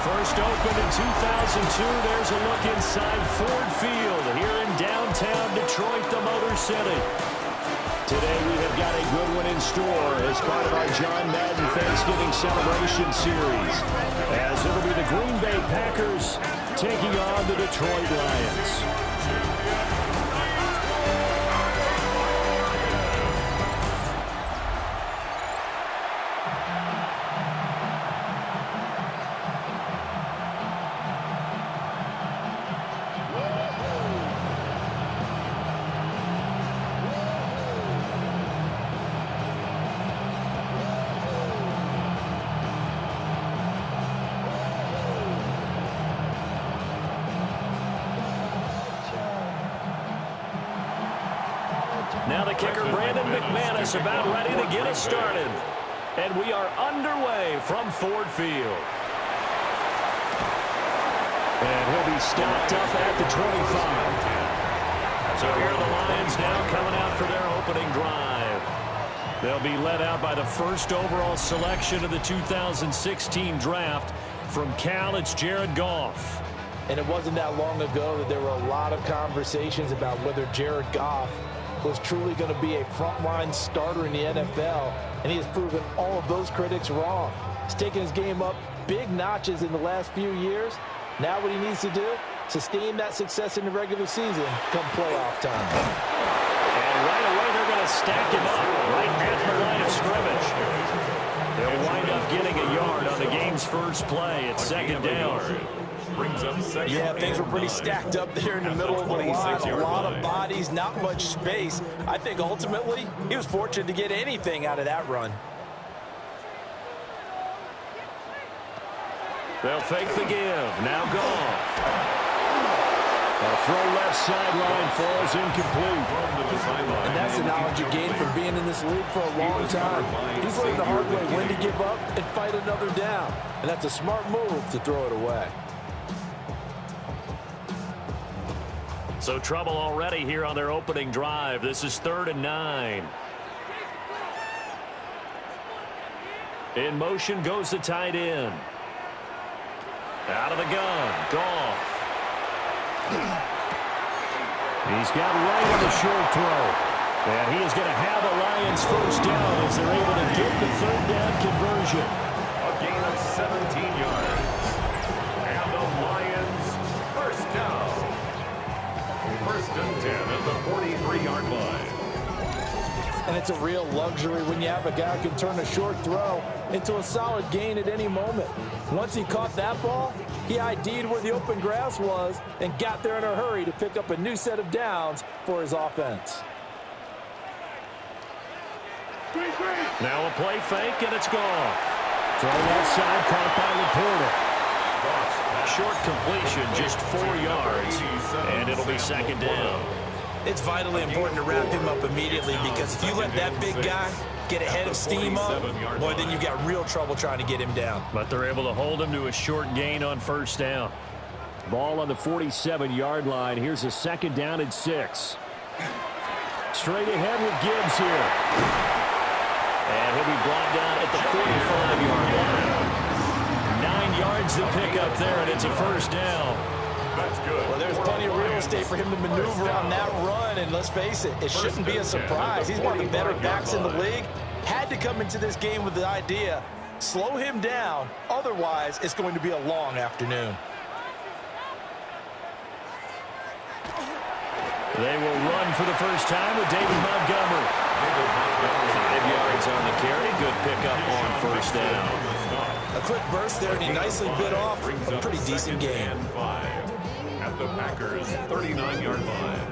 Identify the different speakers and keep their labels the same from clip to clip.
Speaker 1: First opened in 2002, there's a look inside Ford Field here in downtown Detroit, the Motor City. Today we have got a good one in store as part of our John Madden Thanksgiving Celebration Series, as it'll be the Green Bay Packers taking on the Detroit Lions. Now the kicker, Brandon McManus, about ready to get us started. And we are underway from Ford Field. And he'll be stopped up at the 25. So here are the Lions now coming out for their opening drive. They'll be led out by the first overall selection of the 2016 draft. From Cal, it's Jared Goff.
Speaker 2: And it wasn't that long ago that there were a lot of conversations about whether Jared Goff was truly going to be a frontline starter in the NFL, and he has proven all of those critics wrong. He's taken his game up big notches in the last few years. Now what he needs to do, sustain that success in the regular season come playoff time.
Speaker 1: And right away they're going to stack him up right at the line of scrimmage. They'll wind up getting a yard on the game's first play. It's second down.
Speaker 2: Yeah, things were pretty stacked up there in the middle of the line. A lot of bodies, not much space. I think ultimately he was fortunate to get anything out of that run.
Speaker 1: They'll fake the give. Now Goff. A throw left sideline falls incomplete.
Speaker 2: And that's the knowledge you gain from being in this league for a long time. He's learned the hard way when to give up and fight another down. And that's a smart move to throw it away.
Speaker 1: So trouble already here on their opening drive. This is 3rd and 9. In motion goes the tight end. Out of the gun, Goff. He's got right on the short throw. And he is going to have the Lions first down as they're able to get the 3rd down conversion.
Speaker 3: A gain of 17 yards. And the Lions first down. First and 10 at the 43-yard line.
Speaker 2: And it's a real luxury when you have a guy who can turn a short throw into a solid gain at any moment. Once he caught that ball, he ID'd where the open grass was and got there in a hurry to pick up a new set of downs for his offense.
Speaker 1: Now a play fake, and it's gone. Throw outside, caught by Laporta. Short completion, just 4 yards, and it'll be second down.
Speaker 2: It's vitally important to wrap him up immediately, because if you let that big guy get ahead of steam up, boy, then you've got real trouble trying to get him down.
Speaker 1: But they're able to hold him to a short gain on first down. Ball on the 47-yard line. Here's a second down and 6. Straight ahead with Gibbs here. And he'll be brought down at the 45-yard line. 9 yards to pick up there, and it's a first down.
Speaker 3: That's good.
Speaker 2: Well, there's plenty of real estate for him to maneuver on that run, and let's face it, it shouldn't be a surprise. He's one of the better backs in the league. Had to come into this game with the idea, slow him down, otherwise it's going to be a long afternoon.
Speaker 1: They will run for the first time with David Montgomery. 5 yards on the carry. Good pickup on first down.
Speaker 2: A quick burst there, and he nicely bit off a pretty decent game.
Speaker 3: At the Packers' 39-yard line.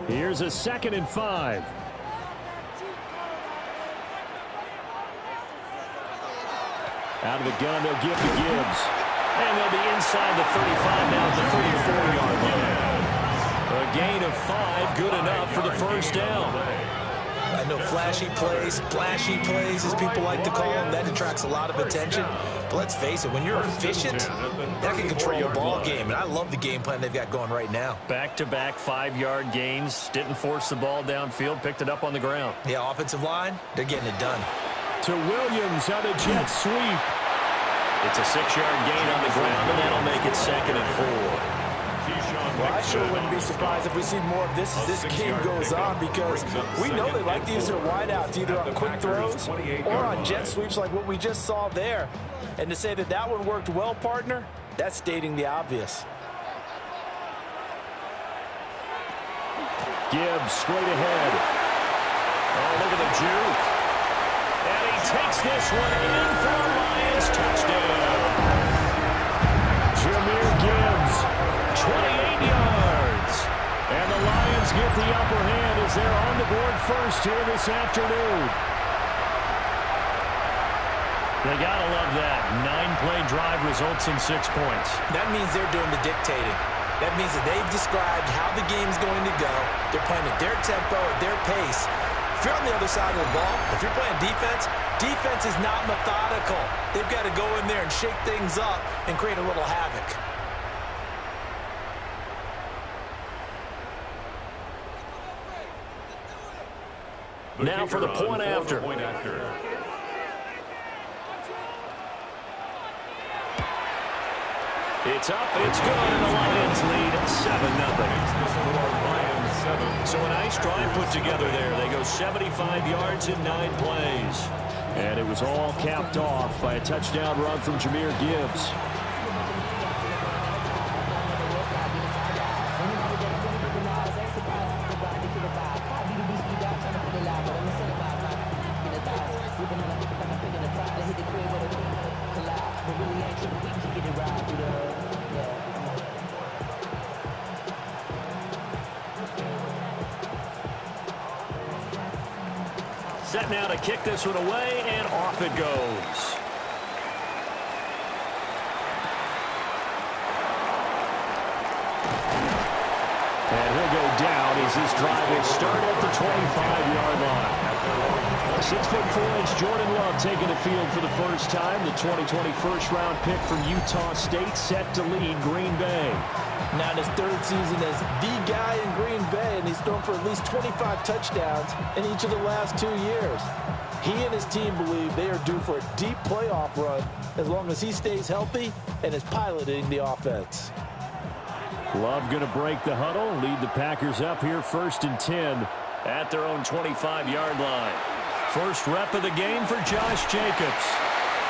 Speaker 1: Here's a 2nd and 5. Out of the gun, they'll give to Gibbs. And they'll be inside the 35 now at the 34-yard line. A gain of 5, good enough for the first down.
Speaker 2: I know flashy plays, splashy plays, as people like to call them, that attracts a lot of attention. But let's face it, when you're efficient, that can control a ball game. And I love the game plan they've got going right now.
Speaker 1: Back-to-back 5-yard gains. Didn't force the ball downfield. Picked it up on the ground.
Speaker 2: Yeah, offensive line, they're getting it done.
Speaker 1: to Williams on the jet sweep. It's a 6-yard gain on the ground, and that'll make it 2nd and 4.
Speaker 2: Well, I sure wouldn't be surprised if we see more of this as this game goes on, because we know they like to use their wideouts either on quick throws or on jet sweeps like what we just saw there. And to say that that one worked well, partner, that's stating the obvious.
Speaker 1: Gibbs straight ahead. Oh, look at the juke. And he takes this one in for a Lions touchdown. Jahmyr Gibbs, 28 yards. And the Lions get the upper hand as they're on the board first here this afternoon. They got to love that. 9-play drive results in 6 points.
Speaker 2: That means they're doing the dictating. That means that they've described how the game's going to go. They're playing at their tempo, at their pace. If you're on the other side of the ball, if you're playing defense, defense is not methodical. They've got to go in there and shake things up and create a little havoc.
Speaker 1: Now for the point after. It's up, it's good, and the Lions lead 7-0. So a nice drive put together there. They go 75 yards in 9 plays. And it was all capped off by a touchdown run from Jahmyr Gibbs. Set now to kick this one away, and off it goes. And he'll go down as this drive will start at the 25-yard line. 6'4" Jordan Love taking the field for the first time. The 2020 first-round pick from Utah State set to lead Green Bay.
Speaker 2: Now in his 3rd season as the guy in Green Bay, and he's thrown for at least 25 touchdowns in each of the last 2 years. He and his team believe they are due for a deep playoff run as long as he stays healthy and is piloting the offense.
Speaker 1: Love going to break the huddle, lead the Packers up here 1st and 10 at their own 25-yard line. First rep of the game for Josh Jacobs.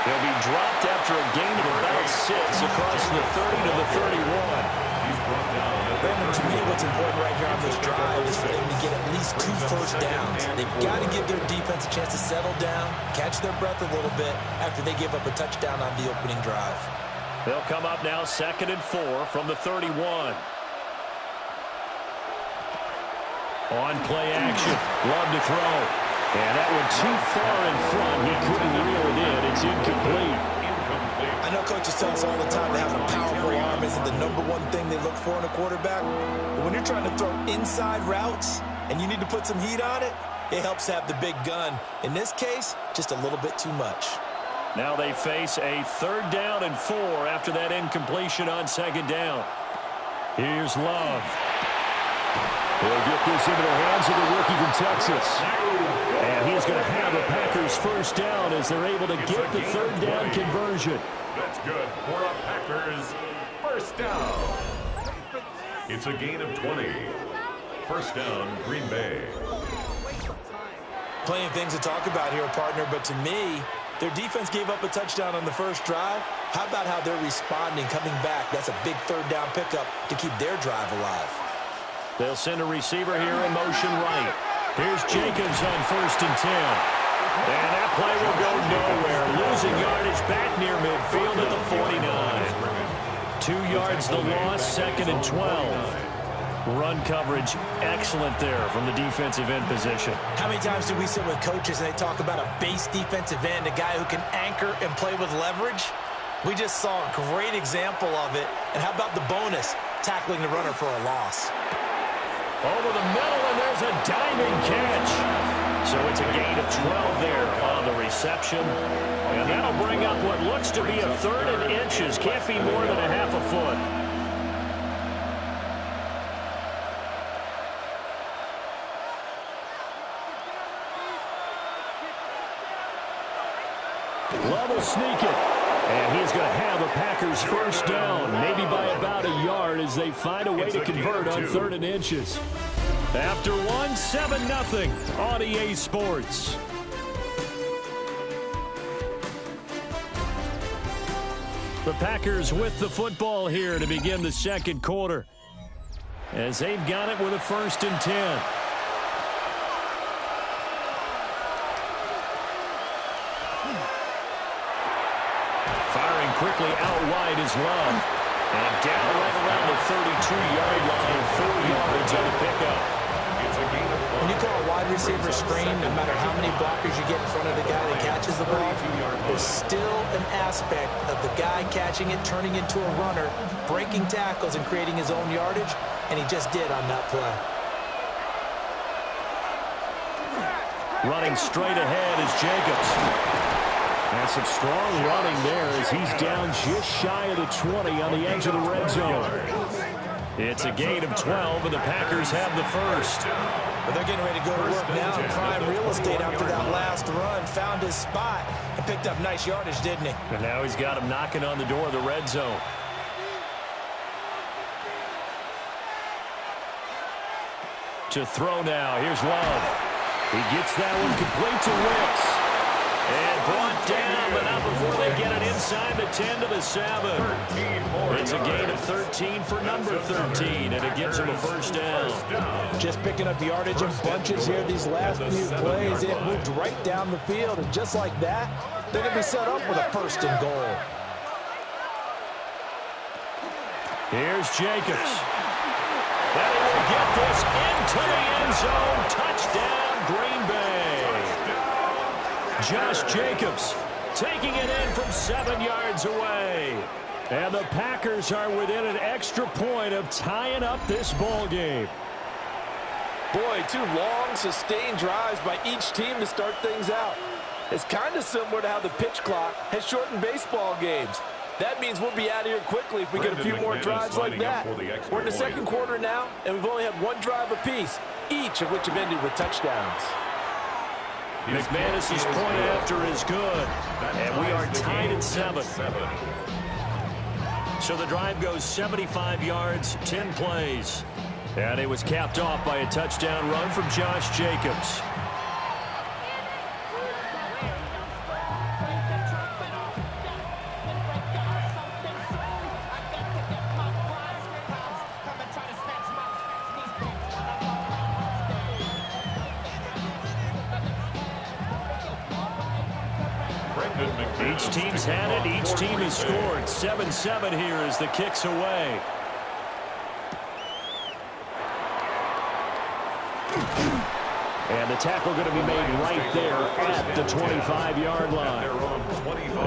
Speaker 1: He'll be dropped after a gain of about 6 across the 30 to the 31.
Speaker 2: Brandon, to me, what's important right here on this drive is for them to get at least 2 first downs. They've got to give their defense a chance to settle down, catch their breath a little bit after they give up a touchdown on the opening drive.
Speaker 1: They'll come up now 2nd and 4 from the 31. On play action, Love to throw. And that one too far in front. He couldn't reel it in. It's incomplete.
Speaker 2: I know coaches tell us all the time that having a powerful arm isn't the #1 thing they look for in a quarterback. But when you're trying to throw inside routes and you need to put some heat on it, it helps to have the big gun. In this case, just a little bit too much.
Speaker 1: Now they face a 3rd down and 4 after that incompletion on 2nd down. Here's Love. He'll get this into the hands of the rookie from Texas. And he's going to have the Packers first down as they're able to get the 3rd down conversion.
Speaker 3: That's good for a Packers first down. It's a gain of 20. First down, Green Bay.
Speaker 2: Plenty of things to talk about here, partner, but to me, their defense gave up a touchdown on the first drive. How about how they're responding, coming back? That's a big 3rd down pickup to keep their drive alive.
Speaker 1: They'll send a receiver here in motion right. Here's Jacobs on 1st and 10. And that play will go nowhere. Losing yardage back near midfield at the 49. 2 yards the loss, 2nd and 12. Run coverage excellent there from the defensive end position.
Speaker 2: How many times do we sit with coaches and they talk about a base defensive end, a guy who can anchor and play with leverage? We just saw a great example of it. And how about the bonus, tackling the runner for a loss?
Speaker 1: Over the middle, and there's a diving catch. So it's a gain of 12 there on the reception. And that'll bring up what looks to be a 3rd and inches. Can't be more than a half a foot. Love will sneak it. And he's going to have a Packers first down, maybe by about a yard as they find a way to convert on 3rd and inches. After one, 7-0 on EA Sports. The Packers with the football here to begin the second quarter, as they've got it with a 1st and 10. Firing quickly out wide is Love. And down right around the 32-yard line, 4 yards on the pickup.
Speaker 2: When you call a wide receiver screen, no matter how many blockers you get in front of the guy that catches the ball, there's still an aspect of the guy catching it, turning into a runner, breaking tackles and creating his own yardage, and he just did on that play.
Speaker 1: Running straight ahead is Jacobs. And some strong running there as he's down just shy of the 20 on the edge of the red zone. It's a gain of 12, and the Packers have the first.
Speaker 2: But they're getting ready to go to work now. Prime real estate after that last run. Found his spot and picked up nice yardage, didn't he?
Speaker 1: And now he's got him knocking on the door of the red zone. To throw now. Here's Love. He gets that one complete to Wicks. And brought down, but not before they get it inside the 10 to the 7. It's a gain of 13 for number 13, and it gives him a first down.
Speaker 2: Just picking up yardage in bunches here these last few plays. It moved right down the field, and just like that, they're going to be set up with a 1st and goal.
Speaker 1: Here's Jacobs. And he will get this into the end zone. Touchdown, Green Bay. Josh Jacobs taking it in from 7 yards away. And the Packers are within an extra point of tying up this ball game.
Speaker 2: Boy, 2 long, sustained drives by each team to start things out. It's kind of similar to how the pitch clock has shortened baseball games. That means we'll be out of here quickly if we get a few more drives like that. We're in the second quarter now, and we've only had 1 drive apiece, each of which have ended with touchdowns.
Speaker 1: McManus's point after is good, and we are tied at 7. So the drive goes 75 yards, 10 plays. And it was capped off by a touchdown run from Josh Jacobs. Each team's had it. Each team has scored. 7-7 here as the kick's away. And the tackle going to be made right there at the 25-yard line.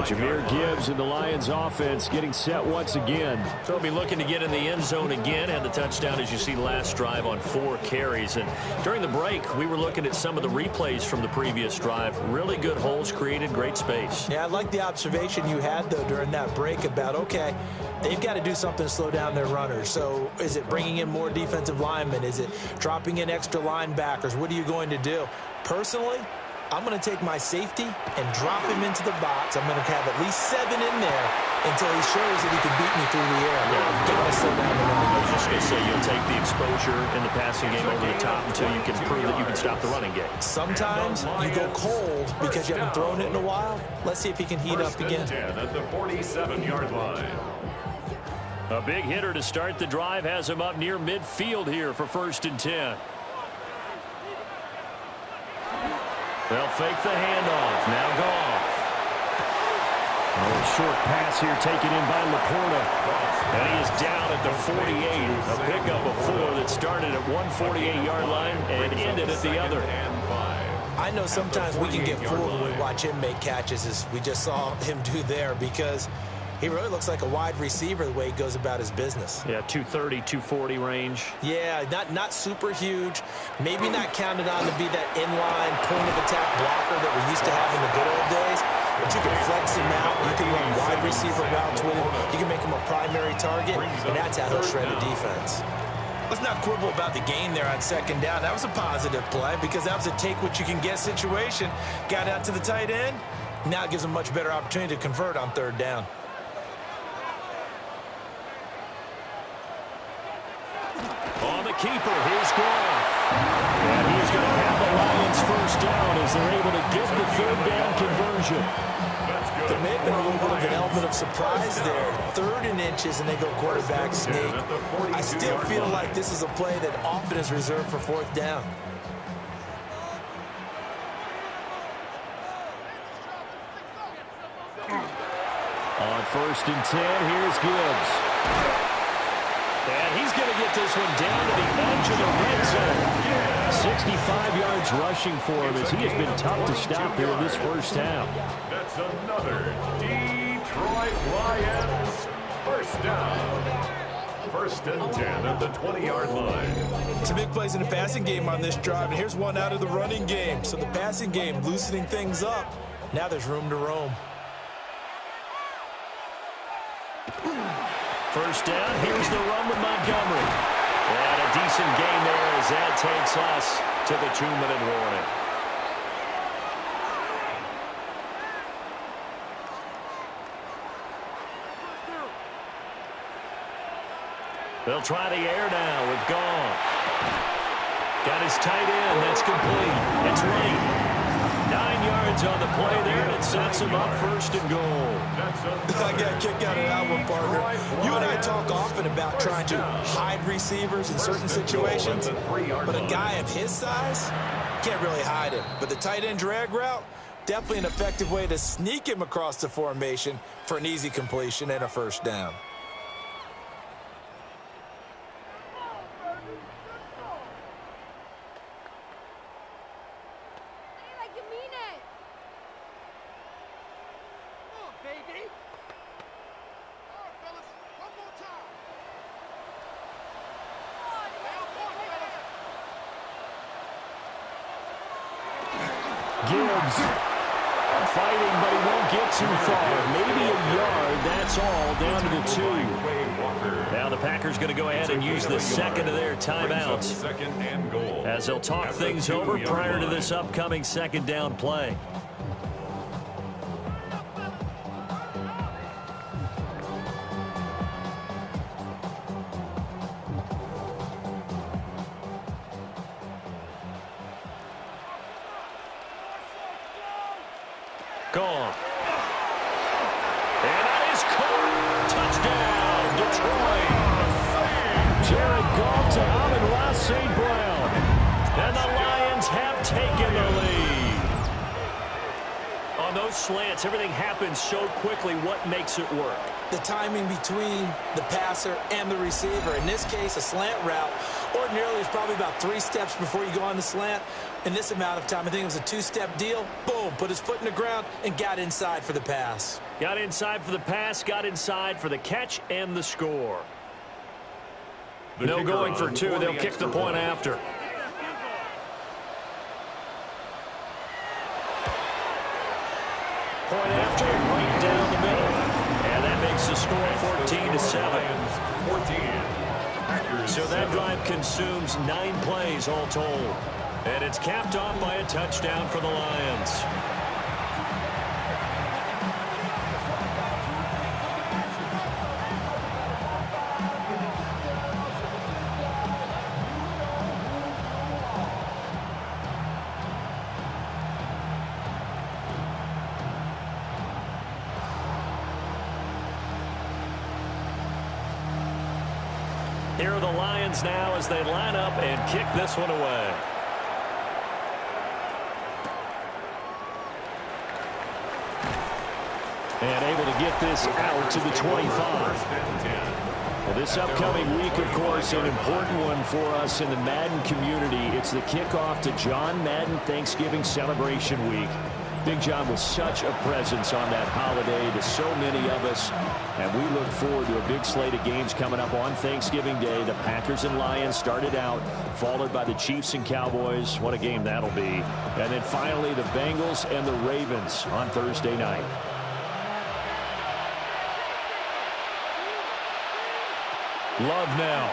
Speaker 1: Jahmyr Gibbs and the Lions offense getting set once again. So they'll be looking to get in the end zone again. Had the touchdown, as you see, last drive on 4 carries. And during the break, we were looking at some of the replays from the previous drive. Really good holes created, great space.
Speaker 2: Yeah, I like the observation you had, though, during that break about, okay, they've got to do something to slow down their runners. So is it bringing in more defensive linemen? Is it dropping in extra linebackers? What are you going to do? Personally, I'm going to take my safety and drop him into the box. I'm going to have at least 7 in there until he shows that he can beat me through the air. I've got to slow down the running game.
Speaker 1: I was just going to say, you'll take the exposure in the passing game over the top until you can prove that you can stop the running game.
Speaker 2: Sometimes you go cold because you haven't thrown it in a while. Let's see if he can heat up again.
Speaker 3: At the 47-yard line.
Speaker 1: A big hitter to start the drive has him up near midfield here for 1st and 10. They'll fake the handoff. Now Goff. A short pass here taken in by Laporta. And he is down at the 48. A pickup of 4 that started at 148-yard line and ended at the other.
Speaker 2: I know sometimes we can get fooled when we watch him make catches, as we just saw him do there, because he really looks like a wide receiver the way he goes about his business.
Speaker 1: Yeah, 230, 240 range.
Speaker 2: Yeah, not super huge. Maybe not counted on to be that inline point-of-attack blocker that we used to have in the good old days. But you can flex him out. You can run wide receiver routes with him. You can make him a primary target, and that's how he'll shred a defense. Let's not quibble about the gain there on 2nd down. That was a positive play because that was a take-what-you-can-get situation. Got out to the tight end, Now it gives them much better opportunity to convert on third down.
Speaker 1: On the keeper, here's Goff. And he's going to have the Lions first down as they're able to get the third down conversion.
Speaker 2: There may have been a little bit of an element of surprise there. 3rd and inches, and they go quarterback sneak. I still feel like this is a play that often is reserved for 4th down.
Speaker 1: On 1st and 10, here's Gibbs. And he's going to get this one down to the edge of the red zone. 65 yards rushing for him as he has been tough to stop here in this first half.
Speaker 3: That's another Detroit Lions first down. 1st and 10 at the 20-yard line.
Speaker 2: Some big plays in the passing game on this drive, and here's one out of the running game. So the passing game loosening things up. Now there's room to roam.
Speaker 1: First down, here's the run with Montgomery. And a decent gain there as that takes us to the 2-minute warning. They'll try the air now with Goff. Got his tight end, that's complete. It's right. 9 yards on the play there, and it sets him up 1st and goal.
Speaker 2: I got a kick out of that one, partner. You and I talk often about trying to hide receivers in certain situations, but a guy of his size can't really hide him. But the tight end drag route, definitely an effective way to sneak him across the formation for an easy completion and a 1st down.
Speaker 1: Gibbs fighting, but he won't get too far. Maybe a yard, that's all, down to the 2. Now the Packers going to go ahead and use the second of their timeouts as they'll talk things over prior to this upcoming 2nd down play. Gone. And that is caught. Touchdown, Detroit. Jared Goff to Amon-Ra St. Brown. And the Lions have taken the lead. On those slants, everything happens so quickly. What makes it work?
Speaker 2: The timing between the passer and the receiver. In this case, a slant route ordinarily is probably about 3 steps before you go on the slant. In this amount of time, I think it was a 2-step deal. Boom, put his foot in the ground and got inside for the pass.
Speaker 1: Got inside for the pass, got inside for the catch and the score. No going for 2. They'll kick the point after. Point after, right down the middle. And that makes the score 14-7. So that drive consumes 9 plays all told. And it's capped off by a touchdown for the Lions. Here are the Lions now as they line up and kick this one away. And able to get this out to the 25. Well, this upcoming week, of course, an important one for us in the Madden community. It's the kickoff to John Madden Thanksgiving Celebration Week. Big John was such a presence on that holiday to so many of us, and we look forward to a big slate of games coming up on Thanksgiving Day. The Packers and Lions started out, followed by the Chiefs and Cowboys. What a game that'll be. And then finally the Bengals and the Ravens on Thursday night. Love now.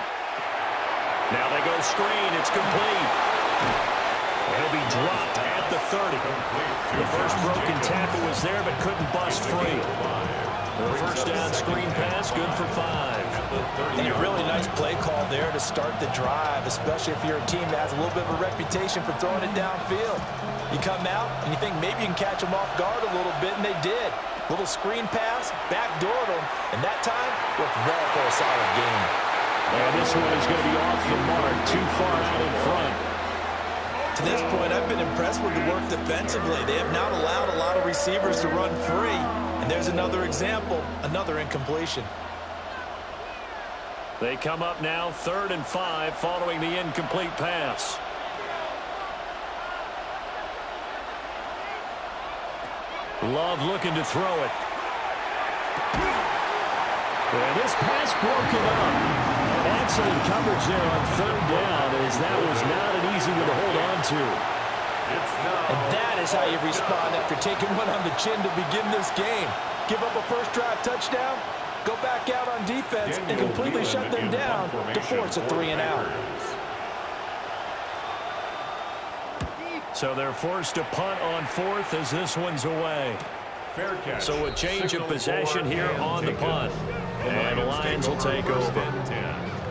Speaker 1: Now they go screen. It's complete. He'll be dropped at at the 30. The first broken tackle was there, but couldn't bust free. The first down screen pass, good for 5.
Speaker 2: And a really nice play call there to start the drive, especially if you're a team that has a little bit of a reputation for throwing it downfield. You come out and you think maybe you can catch them off guard a little bit, and they did. Little screen pass, backdoored them, and that time worked well for a solid game.
Speaker 1: And this one is going to be off the mark, too far out in front.
Speaker 2: To this point, I've been impressed with the work defensively. They have not allowed a lot of receivers to run free. And there's another example, another incompletion.
Speaker 1: They come up now, 3rd and 5, following the incomplete pass. Love looking to throw it. And this pass broken up. Excellent coverage there on 3rd down, as that was not an easy one to hold on to.
Speaker 2: And that is how you respond after taking one on the chin to begin this game. Give up a first drive touchdown, go back out on defense, and completely shut them down to force a 3-and-out.
Speaker 1: So they're forced to punt on 4th as this one's away. So a change of possession here on the punt. And the Lions will take over.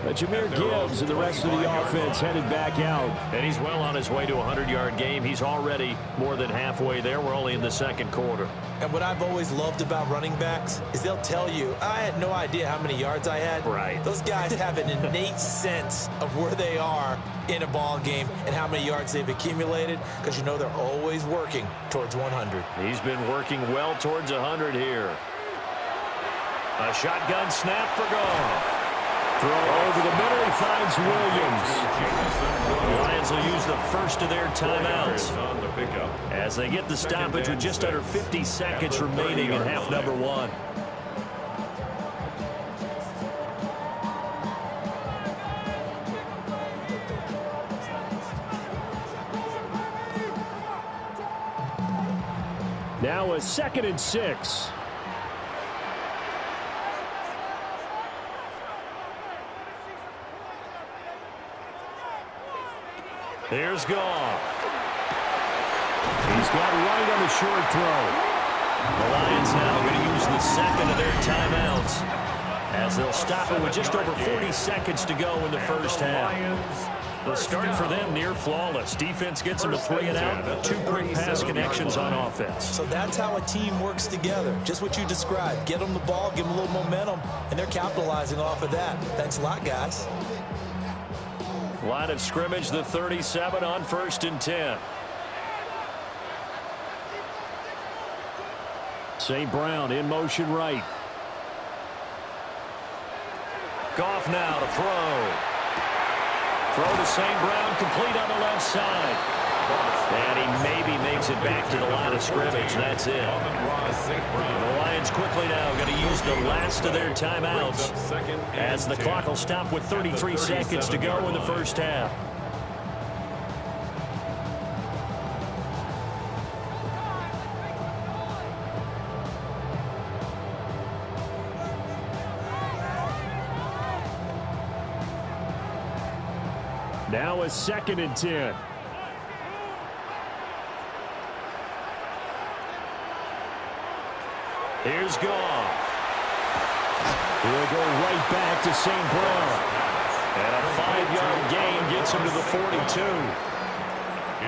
Speaker 1: Jameer Gibbs and the rest of the offense headed back out. And he's well on his way to a 100-yard game. He's already more than halfway there. We're only in the 2nd quarter.
Speaker 2: And what I've always loved about running backs is they'll tell you, I had no idea how many yards I had.
Speaker 1: Right.
Speaker 2: Those guys have an innate sense of where they are in a ball game and how many yards they've accumulated, because you know they're always working towards 100.
Speaker 1: He's been working well towards 100 here. A shotgun snap for Goff. Throw over the middle, he finds Williams. The Lions will use the first of their timeouts as they get the stoppage with just under 50 seconds remaining in half number 1. Now a 2nd and 6. Here's Goff. He's got right on the short throw. The Lions now going to use the 2nd of their timeouts as they'll stop it with just over 40 seconds to go in the first half. The start for them near flawless. Defense gets them to 3-and-out. 2 quick pass connections on offense.
Speaker 2: So that's how a team works together. Just what you described. Get them the ball, give them a little momentum, and they're capitalizing off of that. Thanks a lot, guys.
Speaker 1: Line of scrimmage, the 37 on 1st and 10. St. Brown in motion right. Goff now to throw. Throw to St. Brown, complete on the left side. And he maybe makes it back to the line of scrimmage. That's it. The Lions quickly now going to use the last of their timeouts as the clock will stop with 33 seconds to go in the first half. Now a 2nd and 10. Here's Goff. He'll go right back to St. Brown. And a 5-yard gain gets him to the 42.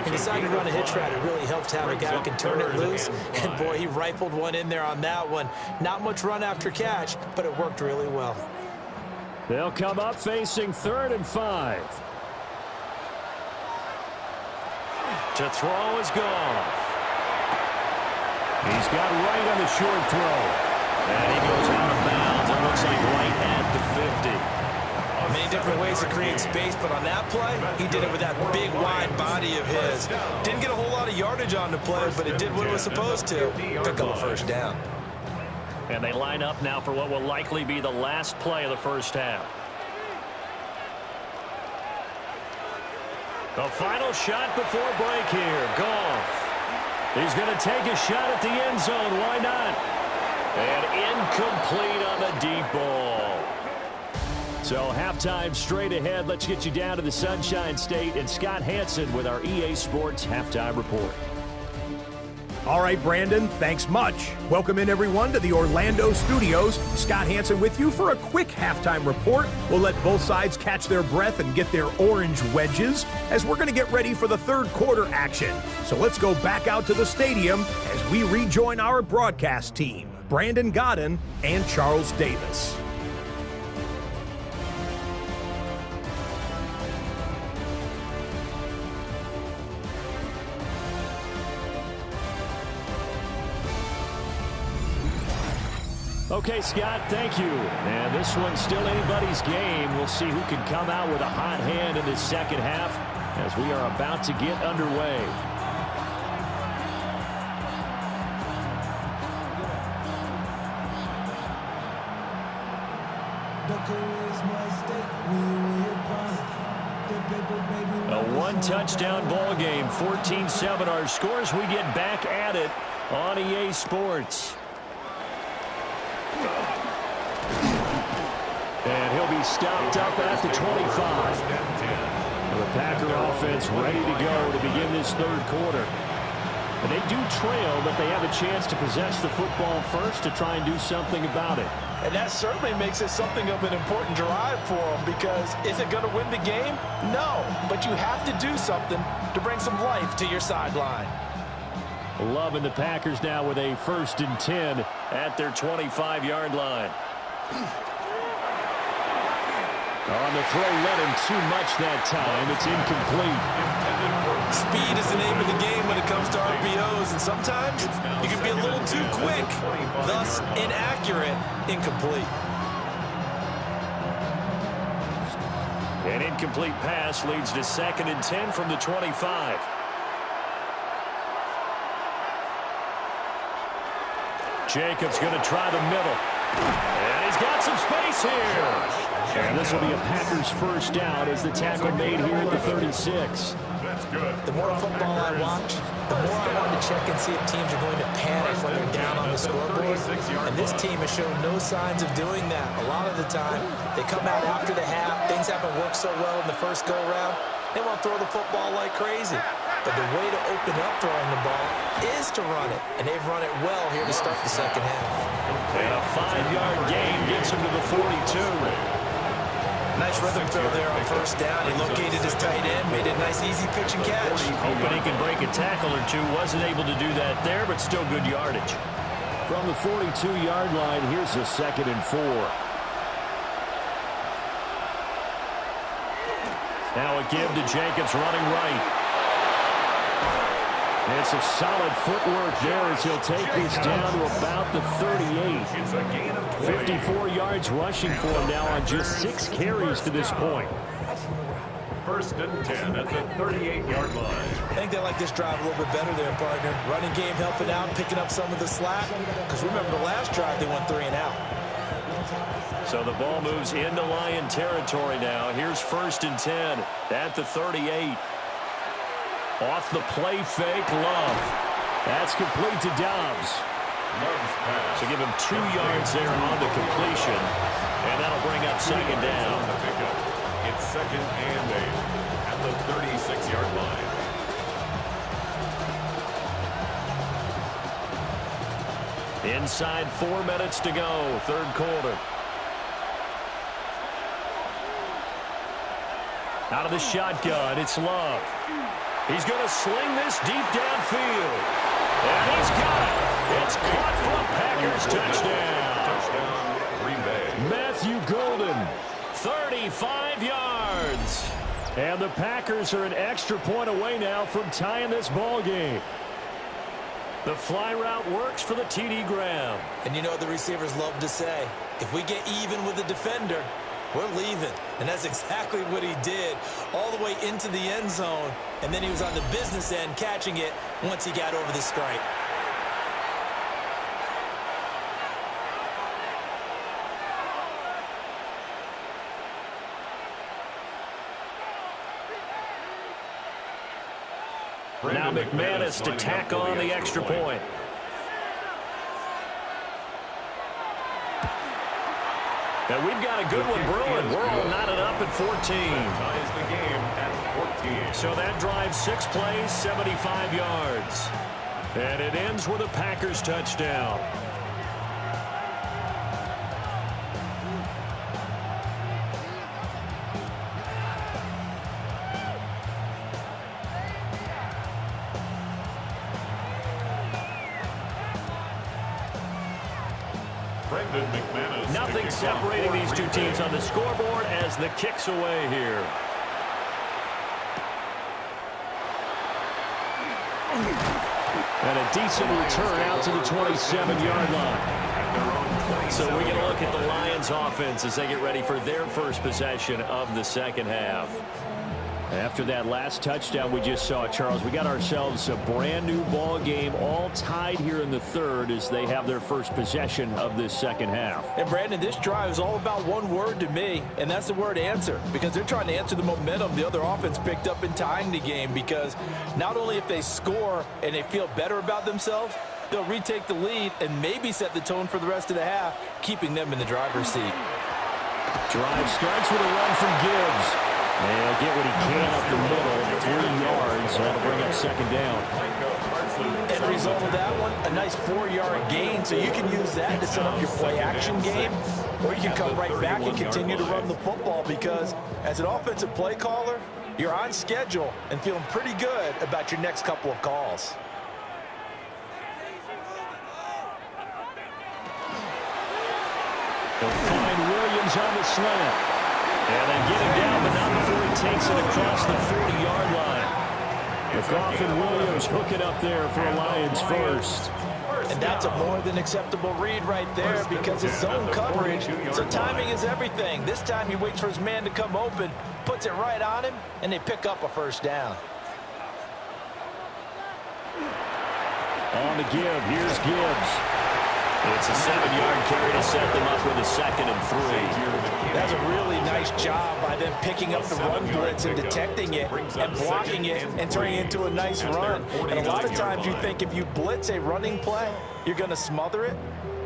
Speaker 2: He decided to run a hitch route. It really helps to have a guy who can turn it loose. And, boy, he rifled one in there on that one. Not much run after catch, but it worked really well.
Speaker 1: They'll come up facing 3rd and 5. To throw is Goff. He's got right on the short throw. And he goes out of bounds. It looks like right at the 50.
Speaker 2: Many different ways to create space, but on that play, he did it with that big, wide body of his. Didn't get a whole lot of yardage on the play, but it did what it was supposed to. Pick up a first down.
Speaker 1: And they line up now for what will likely be the last play of the first half. The final shot before break here. Goff. He's going to take a shot at the end zone. Why not? And incomplete on the deep ball. So halftime straight ahead. Let's get you down to the Sunshine State and Scott Hansen with our EA Sports Halftime Report.
Speaker 4: All right, Brandon, thanks much. Welcome in, everyone, to the Orlando studios. Scott Hansen with you for a quick halftime report. We'll let both sides catch their breath and get their orange wedges as we're going to get ready for the third quarter action. So let's go back out to the stadium as we rejoin our broadcast team, Brandon Godden and Charles Davis.
Speaker 1: Okay, Scott, thank you. And this one's still anybody's game. We'll see who can come out with a hot hand in this second half as we are about to get underway. A one-touchdown ball game, 14-7 our scores. We get back at it on EA Sports. And he'll be stopped up at the 25. The Packer offense ready to go to begin this third quarter. And they do trail, but they have a chance to possess the football first to try and do something about it.
Speaker 2: And that certainly makes it something of an important drive for them, because is it going to win the game? No, but you have to do something to bring some life to your sideline.
Speaker 1: Loving the Packers now with a 1st and 10 at their 25-yard line. On the throw, led him too much that time. It's incomplete.
Speaker 2: Speed is the name of the game when it comes to RPOs, and sometimes you can be a little too quick, thus inaccurate, incomplete.
Speaker 1: An incomplete pass leads to 2nd and 10 from the 25. Jacobs going to try the middle. And he's got some space here. And this will be a Packers first down as the tackle made here at the 36.
Speaker 2: The more football I watch, the more I want to check and see if teams are going to panic when they're down on the scoreboard. And this team has shown no signs of doing that. A lot of the time, they come out after the half. Things haven't worked so well in the first go-around. They want to throw the football like crazy. But the way to open up throwing the ball is to run it. And they've run it well here to start the second half.
Speaker 1: And a 5-yard gain gets him to the 42.
Speaker 2: Nice rhythm throw there on first down. He located his tight end, made a nice easy pitch and catch.
Speaker 1: Hoping he can break a tackle or two. Wasn't able to do that there, but still good yardage. From the 42-yard line, here's a 2nd and 4. Now a give to Jacobs running right. And some solid footwork there as he'll take this down to about the 38. 54 yards rushing for him now on just 6 carries to this point.
Speaker 3: 1st and 10 at the 38-yard line.
Speaker 2: I think they like this drive a little bit better there, partner. Running game helping out, picking up some of the slack. Because remember the last drive, they went 3 and out.
Speaker 1: So the ball moves into Lion territory now. Here's 1st and 10 at the 38. Off the play fake, Love. That's complete to Dobbs. So give him 2 yards there on the completion. And that'll bring up 2nd down.
Speaker 3: It's 2nd and 8 at the 36-yard line.
Speaker 1: Inside 4 minutes to go, third quarter. Out of the shotgun, it's Love. He's going to sling this deep downfield. And he's got it. It's caught for a Packers touchdown.
Speaker 3: Green Bay.
Speaker 1: Matthew Golden, 35 yards. And the Packers are an extra point away now from tying this ball game. The fly route works for the TD Graham.
Speaker 2: And you know what the receivers love to say? If we get even with the defender, we're leaving. And that's exactly what he did, all the way into the end zone. And then he was on the business end catching it once he got over the stripe.
Speaker 1: Now McManus to tack on the extra point. And we've got a good one brewing. We're all knotted up at 14.
Speaker 3: Ties the game at 14.
Speaker 1: So that drive 6 plays, 75 yards. And it ends with a Packers touchdown. Nothing separating these two teams on the scoreboard as the kick's away here. And a decent return out to the 27-yard line. So we're going to look at the Lions offense as they get ready for their first possession of the second half. After that last touchdown we just saw, Charles, we got ourselves a brand new ball game, all tied here in the third as they have their first possession of this second half.
Speaker 2: And Brandon, this drive is all about one word to me, and that's the word answer, because they're trying to answer the momentum the other offense picked up in tying the game, because not only if they score and they feel better about themselves, they'll retake the lead and maybe set the tone for the rest of the half, keeping them in the driver's seat.
Speaker 1: Drive starts with a run from Gibbs. And he'll get what he can up the middle, 3 yards. That'll bring up second down.
Speaker 2: End result of that one, a nice 4-yard gain, so you can use that to set up your play-action game, or you can come right back and continue to run the football, because as an offensive play caller, you're on schedule and feeling pretty good about your next couple of calls.
Speaker 1: They'll find Williams on the slant. And they get him down, but not before he takes it across the 40-yard line. McGough and Williams hook it up there for a Lions first.
Speaker 2: And that's a more than acceptable read right there, because it's zone coverage, so timing is everything. This time he waits for his man to come open, puts it right on him, and they pick up a first down.
Speaker 1: On the give, here's Gibbs. It's a 7-yard carry to set them up with a 2nd and 3.
Speaker 2: That's a really nice job by them picking up the run blitz and detecting it and blocking it and turning it into a nice run. And a lot of times you think if you blitz a running play, you're going to smother it.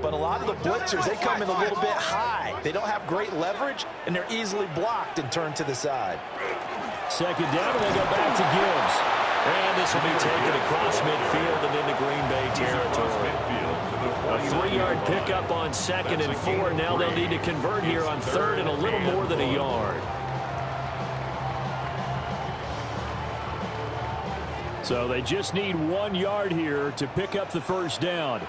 Speaker 2: But a lot of the blitzers, they come in a little bit high. They don't have great leverage, and they're easily blocked and turned to the side.
Speaker 1: Second down, and they go back to Gibbs. And this will be taken across midfield and into Green Bay territory. A 3-yard pickup on 2nd and 4. Now they'll need to convert here on 3rd and a little more than a yard. So they just need 1 yard here to pick up the first down.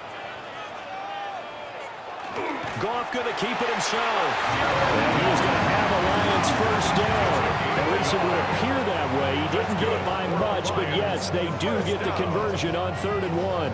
Speaker 1: Goff going to keep it himself. And he's going to have a Lions first down. At least it would appear that way. He didn't get it by much, but yes, they do get the conversion on 3rd and 1.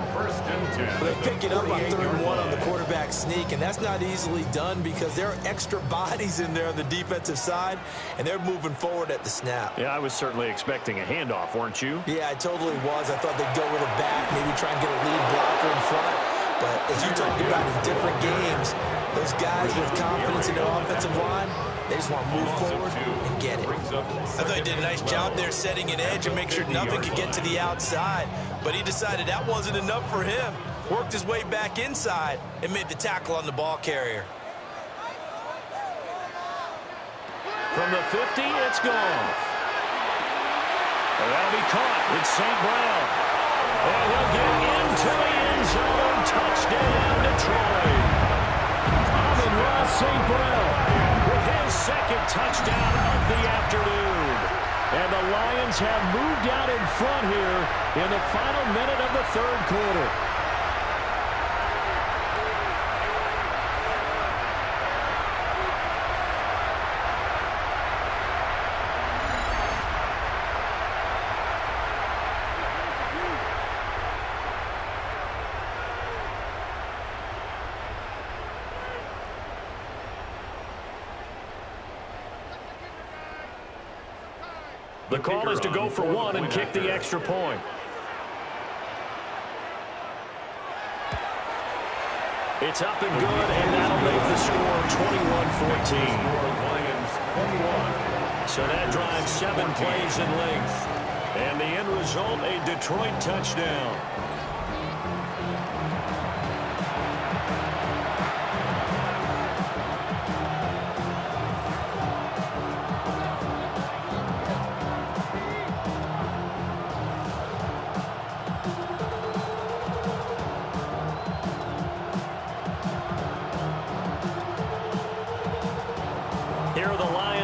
Speaker 2: They pick it up on 3rd and 1 on the quarterback sneak, and that's not easily done because there are extra bodies in there on the defensive side, and they're moving forward at the snap.
Speaker 1: Yeah, I was certainly expecting a handoff, weren't you?
Speaker 2: Yeah, I totally was. I thought they'd go with a back, maybe try and get a lead blocker in front. But as you talked about in different games, those guys with confidence in their offensive line, they just want to move forward and get it. I thought he did a nice job there setting an edge and make sure nothing could get to the outside. But he decided that wasn't enough for him. Worked his way back inside and made the tackle on the ball carrier.
Speaker 1: From the 50, it's gone. That'll be caught. It's St. Brown. And he'll get into the end zone. Touchdown, Detroit. Amon-Ra St. Brown with his 2nd touchdown of the afternoon. And the Lions have moved out in front here in the final minute of the 3rd quarter. The call is to go for 1 and kick the extra point. It's up and good, and that'll make the score 21-14. So that drives 7 plays in length. And the end result, a Detroit touchdown.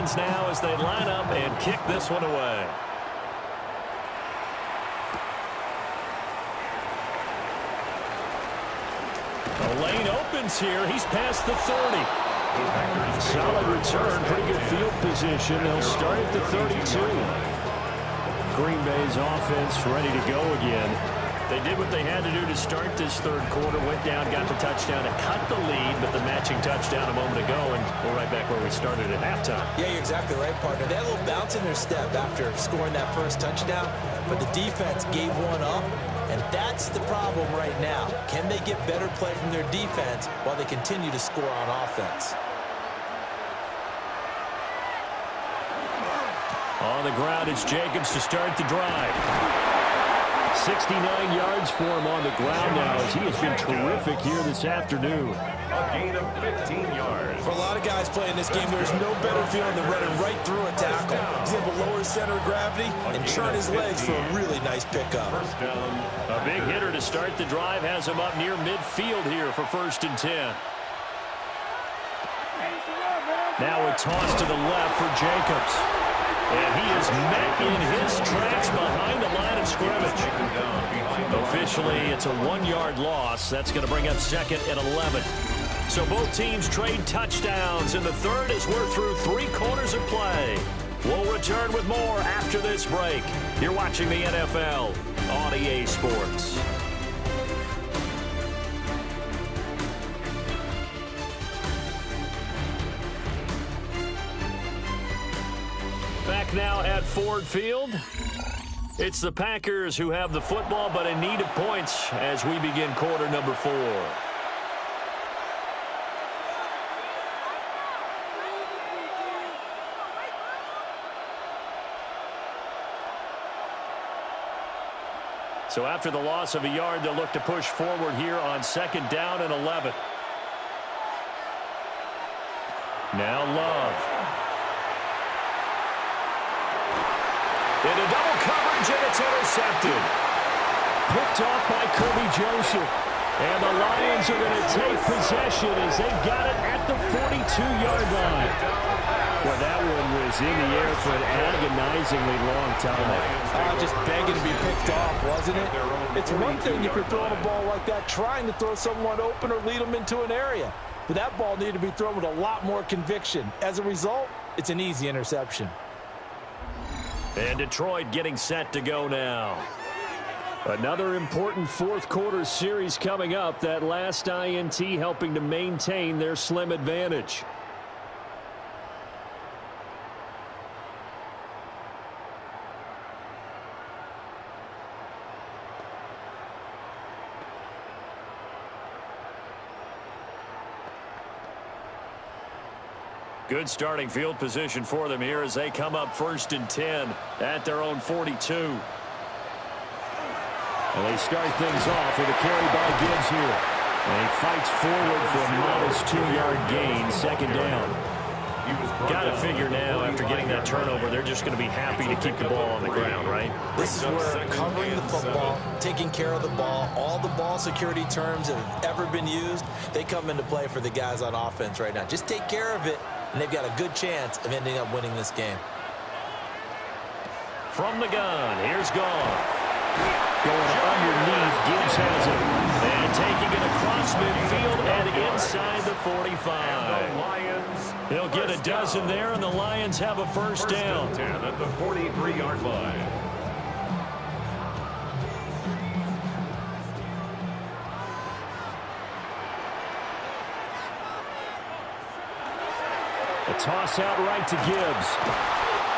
Speaker 1: Lions now as they line up and kick this one away. The lane opens here. He's past the 30. Solid return, pretty good field position. They'll start at the 32. Green Bay's offense ready to go again. They did what they had to do to start this third quarter. Went down, got the touchdown to cut the lead, but the matching touchdown a moment ago, and we're right back where we started at halftime.
Speaker 2: Yeah, you're exactly right, partner. They had a little bounce in their step after scoring that first touchdown, but the defense gave one up, and that's the problem right now. Can they get better play from their defense while they continue to score on offense?
Speaker 1: On the ground, it's Jacobs to start the drive. 69 yards for him on the ground now as he has been terrific here this afternoon.
Speaker 3: A gain of 15 yards.
Speaker 2: For a lot of guys playing this game, there's no better feeling than running right through a tackle. He's able to lower his center of gravity and churn his legs for a really nice pickup.
Speaker 3: First down.
Speaker 1: A big hitter to start the drive has him up near midfield here for 1st and 10. Now a toss to the left for Jacobs. And he is met in his tracks behind the line of scrimmage. Officially, it's a 1-yard loss. That's going to bring up 2nd and 11. So both teams trade touchdowns in the third as we're through 3 quarters of play. We'll return with more after this break. You're watching the NFL on EA Sports. Back now at Ford Field. It's the Packers who have the football, but in need of points as we begin quarter number 4. So after the loss of a yard, they'll look to push forward here on 2nd down and 11. Now Love. Into double coverage, and it's intercepted. Picked off by Kirby Joseph. And the Lions are going to take possession as they got it at the 42-yard line. Well, that one was in the air for an agonizingly long time.
Speaker 2: Just begging to be picked off, wasn't it? It's one thing if you're throwing a ball like that, trying to throw someone open or lead them into an area. But that ball needed to be thrown with a lot more conviction. As a result, it's an easy interception.
Speaker 1: And Detroit getting set to go now. Another important fourth quarter series coming up. That last INT helping to maintain their slim advantage. Good starting field position for them here as they come up 1st and 10 at their own 42. And they start things off with a carry by Gibbs here. And he fights forward for a modest 2-yard gain, 2nd down. Got to figure now, after getting that turnover, they're just going to be happy to keep the ball on the ground, right?
Speaker 2: This is where covering the football, taking care of the ball, all the ball security terms that have ever been used, they come into play for the guys on offense right now. Just take care of it, and they've got a good chance of ending up winning this game.
Speaker 1: From the gun, here's Goff. Going underneath, Gibbs has it. And taking it across midfield and inside the 45. He'll get a dozen there, and the Lions have a 1st down.
Speaker 3: 10 at the 43-yard line.
Speaker 1: A toss out right to Gibbs.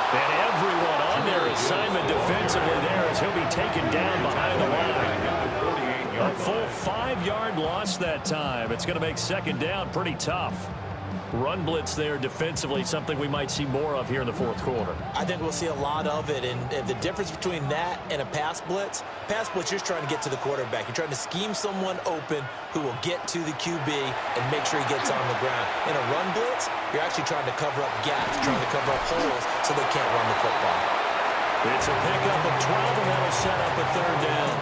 Speaker 1: And everyone on their assignment defensively there as he'll be taken down behind the line. A full 5-yard loss that time. It's going to make 2nd down pretty tough. Run blitz there defensively, something we might see more of here in the fourth quarter.
Speaker 2: I think we'll see a lot of it, and the difference between that and a pass blitz, you're just trying to get to the quarterback. You're trying to scheme someone open who will get to the QB and make sure he gets on the ground. In a run blitz, you're actually trying to cover up gaps, trying to cover up holes so they can't run the football.
Speaker 1: It's a pickup of 12, and that'll set up a 3rd down.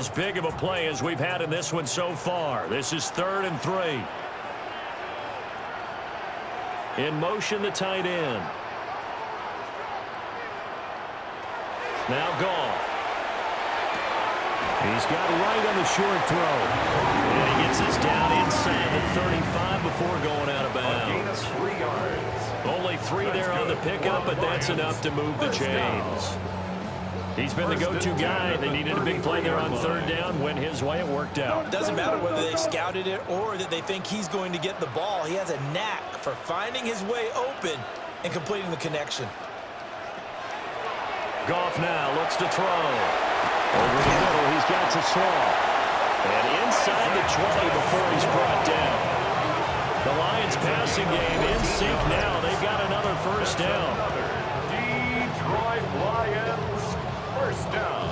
Speaker 1: as big of a play as we've had in this one so far. This is 3rd and 3. In motion, the tight end. Now Goff. He's got right on the short throw. And he gets us down inside the 35 before going out of bounds.
Speaker 3: 3 yards.
Speaker 1: Only 3 there on the pickup, but that's enough to move the chains. He's been the go-to guy. They needed a big play there on 3rd down. Went his way. It worked out.
Speaker 2: Doesn't matter whether they scouted it or that they think he's going to get the ball. He has a knack for finding his way open and completing the connection.
Speaker 1: Goff now looks to throw. Over the middle, he's got to throw. And inside the 20 before he's brought down. The Lions passing game in sync now. They've got another first down.
Speaker 3: Detroit Lions, first down.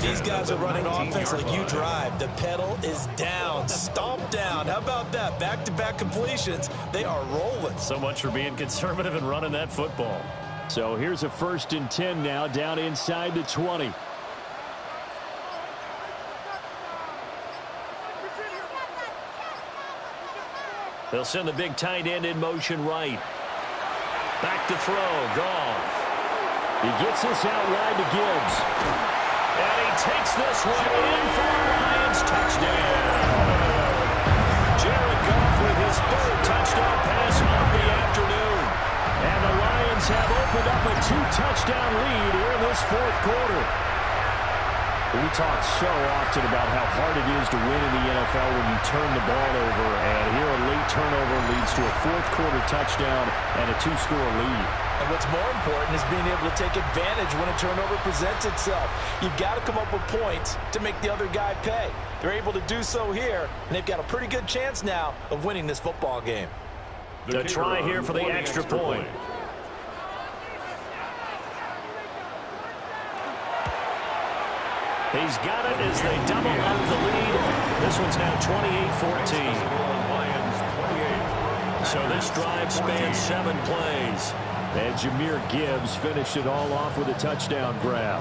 Speaker 2: These guys are running offense like you drive. The pedal is down, stomp down. How about that? Back-to-back completions. They are rolling.
Speaker 1: So much for being conservative and running that football. So here's a 1st and 10 now, down inside the 20. They'll send the big tight end in motion right. Back to throw, Goff. He gets this out wide to Gibbs. And he takes this one in for a Lions touchdown. Jared Goff with his 3rd touchdown pass of the afternoon. And the Lions have opened up a 2-touchdown lead here in this 4th quarter. We talk so often about how hard it is to win in the NFL when you turn the ball over. And here a late turnover leads to a 4th quarter touchdown and a 2-score lead.
Speaker 2: And what's more important is being able to take advantage when a turnover presents itself. You've got to come up with points to make the other guy pay. They're able to do so here, and they've got a pretty good chance now of winning this football game.
Speaker 1: The try here for the extra point. He's got it as they double up the lead. This one's now 28-14. So this drive spans 7 plays. And Jahmyr Gibbs finished it all off with a touchdown grab.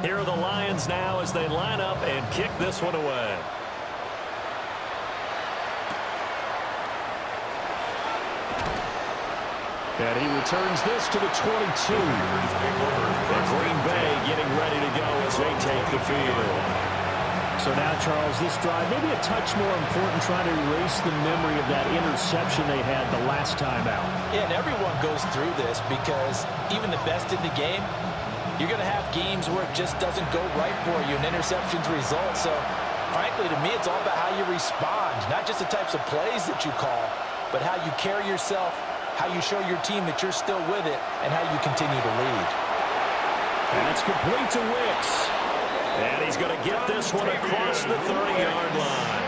Speaker 1: Here are the Lions now as they line up and kick this one away. And he returns this to the 22. And Green Bay getting ready to go as they take the field. So now, Charles, this drive maybe a touch more important, trying to erase the memory of that interception they had the last time out.
Speaker 2: Yeah, and everyone goes through this because even the best in the game, you're going to have games where it just doesn't go right for you, and interceptions result. So, frankly, to me, it's all about how you respond, not just the types of plays that you call, but how you carry yourself, how you show your team that you're still with it, and how you continue to lead.
Speaker 1: And it's complete to Wicks. And he's going to get this one across the 30-yard line.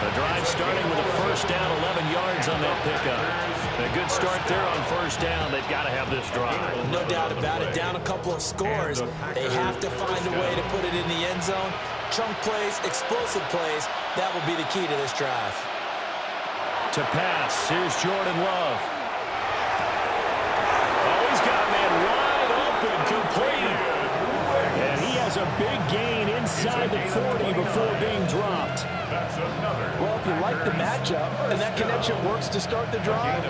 Speaker 1: The drive starting with a first down, 11 yards on that pickup. A good start there on first down. They've got to have this drive.
Speaker 2: No doubt about it. Down a couple of scores. They have to find a way to put it in the end zone. Chunk plays, explosive plays. That will be the key to this drive.
Speaker 1: To pass, here's Jordan Love. Oh, he's got a man wide open, complete. And he has a big gain inside the 40 before being dropped.
Speaker 2: Well, if you like the matchup and that connection works to start the drive,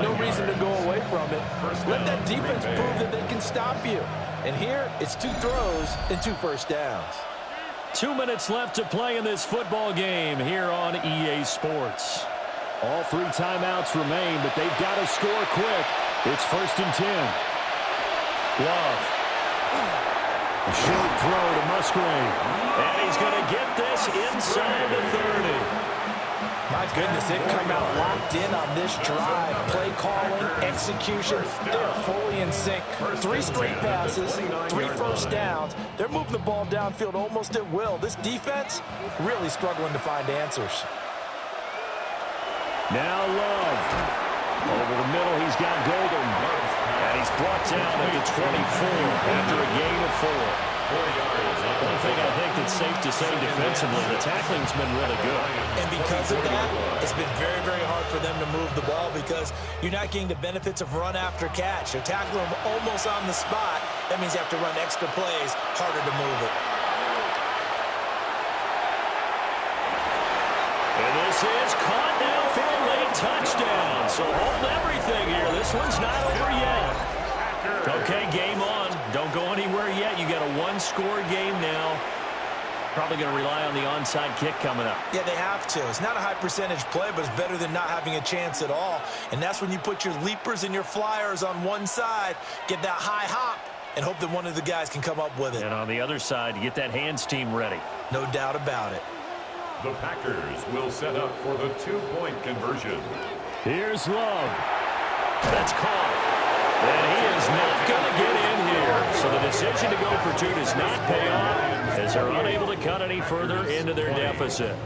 Speaker 2: no reason to go away from it. Let that defense prove that they can stop you. And here, it's 2 throws and 2 first downs.
Speaker 1: 2 minutes left to play in this football game here on EA Sports. All 3 timeouts remain, but they've got to score quick. It's 1st and 10. Love. A short throw to Musgrave. And he's going to get this inside the 30.
Speaker 2: My goodness, they've come out locked in on this drive. Play calling, execution, they're fully in sync. 3 straight passes, 3 first downs. They're moving the ball downfield almost at will. This defense really struggling to find answers.
Speaker 1: Now Love. Over the middle, he's got Golden. And he's brought down at the 24 after a gain of 4.
Speaker 3: 4 yards.
Speaker 1: One thing I think that's safe to say defensively, the tackling's been really good.
Speaker 2: And because of that, it's been very, very hard for them to move the ball because you're not getting the benefits of run after catch. They're tackling them almost on the spot. That means you have to run extra plays, harder to move it.
Speaker 1: And this is caught now for a late touchdown. So hold everything here. This one's not over yet. Okay, game on. Don't go anywhere yet. You got a one-score game now. Probably going to rely on the onside kick coming up.
Speaker 2: Yeah, they have to. It's not a high percentage play, but it's better than not having a chance at all. And that's when you put your leapers and your flyers on one side, get that high hop, and hope that one of the guys can come up with it.
Speaker 1: And on the other side, you get that hands team ready.
Speaker 2: No doubt about it.
Speaker 3: The Packers will set up for the two-point conversion.
Speaker 1: Here's Love. That's caught. And he is not going to get in here. So the decision to go for two does not pay off as they're unable to cut any further into their deficit.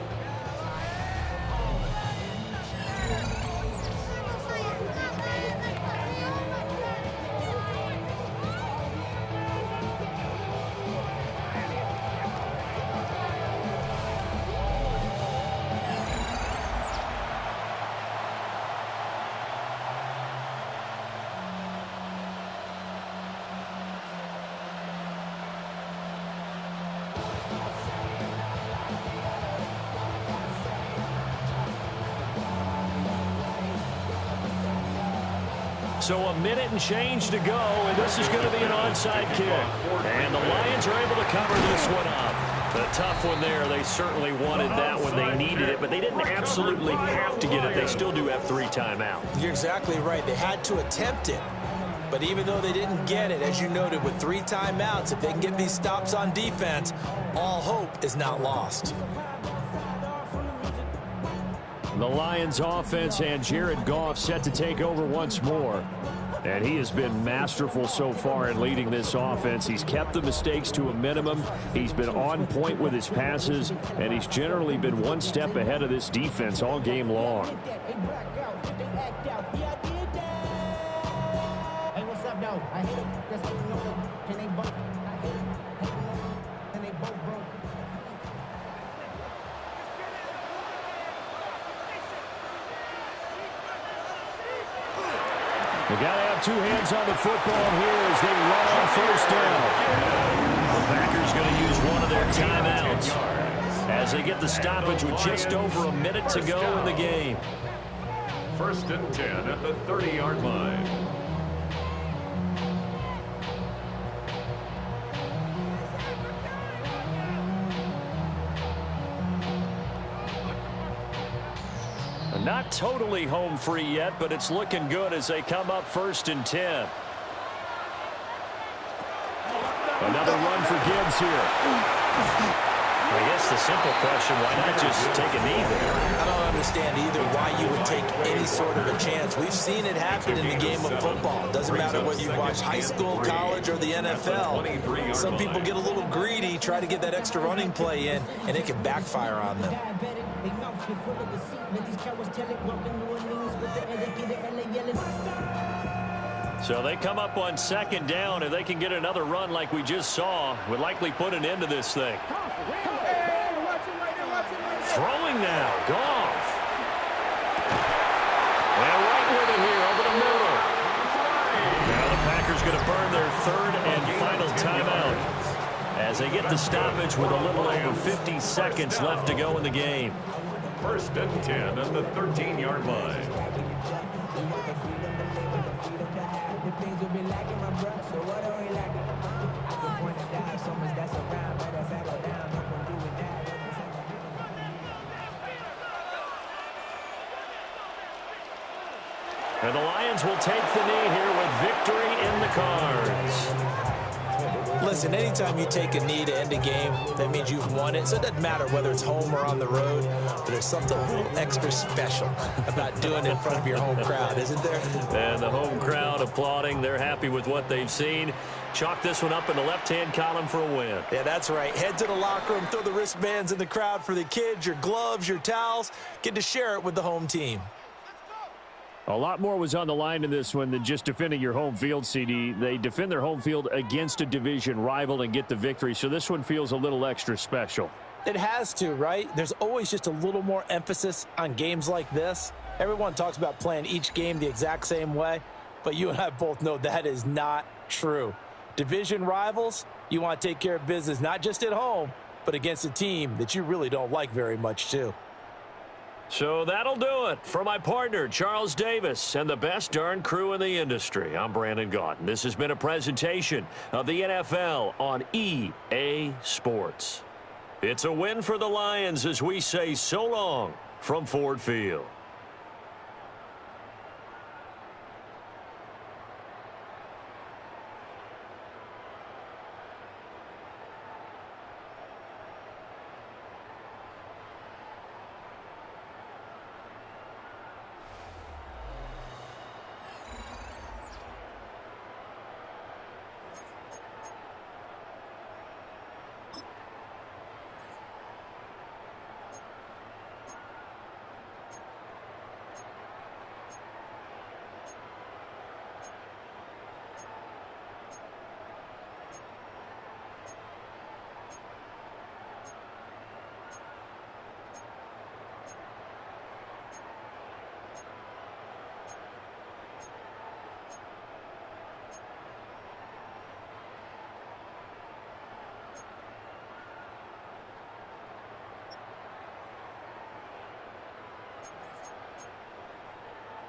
Speaker 1: So a minute and change to go, and this is going to be an onside kick. And the Lions are able to cover this one up. A tough one there. They certainly wanted that when they needed it, but they didn't absolutely have to get it. They still do have 3 timeouts.
Speaker 2: You're exactly right. They had to attempt it. But even though they didn't get it, as you noted, with 3 timeouts, if they can get these stops on defense, all hope is not lost.
Speaker 1: The Lions offense and Jared Goff set to take over once more. And he has been masterful so far in leading this offense. He's kept the mistakes to a minimum. He's been on point with his passes, and he's generally been one step ahead of this defense all game long.
Speaker 5: Hey, what's up, though? I hate it. That's how you know them. Can they both? I hate it. And they both broke.
Speaker 1: They got to have 2 hands on the football here as they run on first down. The Packers going to use one of their timeouts as they get the stoppage with just over a minute to go in the game.
Speaker 3: 1st and 10 at the 30-yard line.
Speaker 1: Not totally home free yet, but it's looking good as they come up 1st and 10. Another run for Gibbs here. I guess the simple question, why not just take a knee there?
Speaker 2: I don't understand either why you would take any sort of a chance. We've seen it happen in the game of football. It doesn't matter whether you watch high school, college, or the NFL. Some people get a little greedy, try to get that extra running play in, and it can backfire on them.
Speaker 1: So they come up on 2nd down. If they can get another run like we just saw, would likely put an end to this thing. Throwing now, Goff. And right with it here over the middle. Now the Packers going to burn their 3rd and final timeout as they get the stoppage with a little over 50 seconds left to go in the game.
Speaker 3: 1st and 10 at the 13-yard line.
Speaker 1: And the Lions will take the knee here with victory in the cards.
Speaker 2: Listen, anytime you take a knee to end a game, that means you've won it. So it doesn't matter whether it's home or on the road, but there's something a little extra special about doing it in front of your home crowd, isn't there?
Speaker 1: And the home crowd applauding. They're happy with what they've seen. Chalk this one up in the left-hand column for a win.
Speaker 2: Yeah, that's right. Head to the locker room, throw the wristbands in the crowd for the kids, your gloves, your towels. Get to share it with the home team.
Speaker 1: A lot more was on the line in this one than just defending your home field, CD. They defend their home field against a division rival and get the victory, so this one feels a little extra special.
Speaker 2: It has to, right? There's always just a little more emphasis on games like this. Everyone talks about playing each game the exact same way, but you and I both know that is not true. Division rivals, you want to take care of business not just at home, but against a team that you really don't like very much too.
Speaker 1: So that'll do it. For my partner, Charles Davis, and the best darn crew in the industry, I'm Brandon Gaudin. This has been a presentation of the NFL on EA Sports. It's a win for the Lions as we say so long from Ford Field.